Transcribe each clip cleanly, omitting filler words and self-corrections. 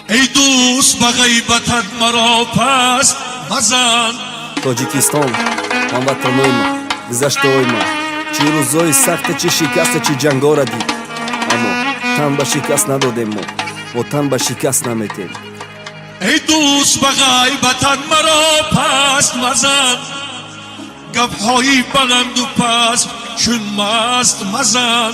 ای دوست به غیبتت مرا پس مزن. Тоҷикистон ҳамватанои ман, гузаштаҳои ман, чӣ рӯзҳои сахте, чӣ шикасте, чӣ ҷангора дид. аммо тан ба шикаст надодем, мо тан ба шикаст наметем. ای دوست به غیبتت مرا پس مزن، گپ‌های بلند و پست چون مست مزن.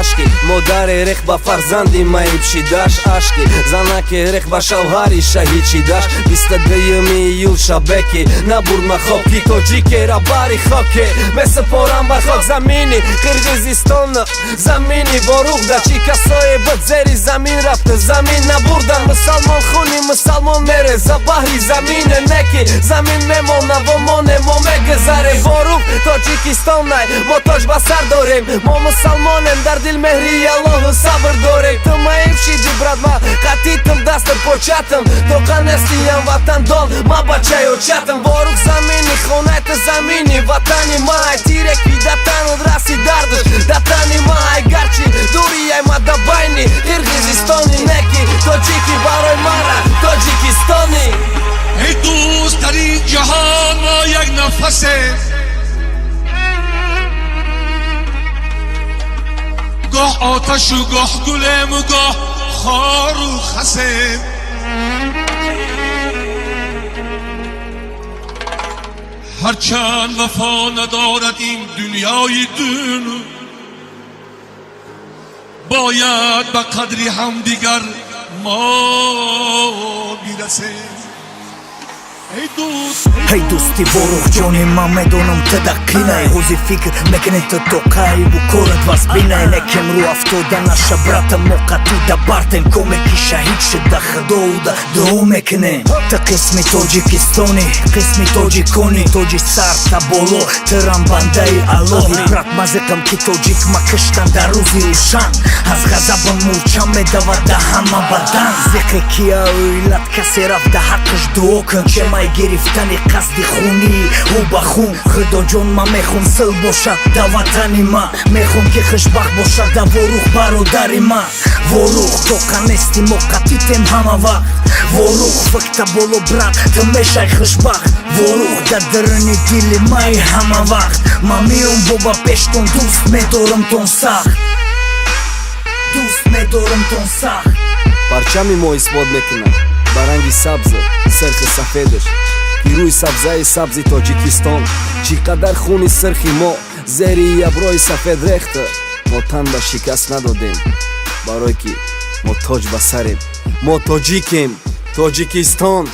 ашки модаре рех ба фарзанди маиб шидаш, ашки занаке рех ба шавҳари шаҳид шидаш. 22 июл шабеки набурд махоки тоҷике рабари хоке, месупорам бар хок замини Қирғизистон, замини воруғда. чӣ касое ба зери замин рафта, замин набурдан. мусалмон хуни мусалмон мере за баҳри замине, неки замин мемона вомоне мо мегузаре. воруғ Тоҷикистонай мо тоҷ ба сар дорем, мо мусалмонем дар дил меҳри Аллоҳу сабр дорем. ту маиб шиди брат, ма қатитм дасту початм, тоқа нестиям ватандон ма бачаё чатм. воруғ замини хонай ту замини ватани май, тире ки датану раси дардуш датани май. гарчи дурияй ма да байни Қирғизистони, неки тоҷики барои мара Тоҷикистони. ای دوست در این جهان ما یک نفسه، گاه آتش و گاه گلم و گاه خار و خسه. هرچند وفا ندارد این دنیای دون، باید به قدری هم دیگر ما میرسه. ای دوستی воруғ ҷони ман медонам ты да қинай, ҳози фикр мекунӣ ты то қайбу корат вас бинай. лекин рӯ афтода наша брата мо қатӣ да бартем, коме ки шаҳид шуда худоуда дуо мекунем. ты қисми тоҷикистони, қисми тоҷикони, тоҷи сар та боло тырам бандаи аллоҳи. брат мазиқам ки тоҷик ма киштан дар рӯзи рӯшан, аз ғазабам мурчам медавад да ҳама бадан. зиқи кия оилат касе рафта ҳаққаш дуо кун, чемай гирифтани қасди хуни ӯ ба хун. худоҷон ма мехом сил бошад да ватани ма, мехом ки хушбахт бошад да воруғ бародари ма. воруғ тоқа нести мо қатитем ҳама вақт, воруғ фикта боло брат ты мешай хушбахт. воруғ да дирини дили маи ҳама вақт, ма меом боба пештон дӯст медорам тон сахт, дӯст медорам тон сахт. парчами мо исбот мекунад ба ранги сабз сирхи сафедаш, ки рӯи сабзаи сабзи Тоҷикистон. чӣ қадар хуни сирхи мо зери яброи сафед рехта, мо тан ба шикаст надодем, барое ки мо тоҷ ба сарем. мо тоҷикем, Тоҷикистон.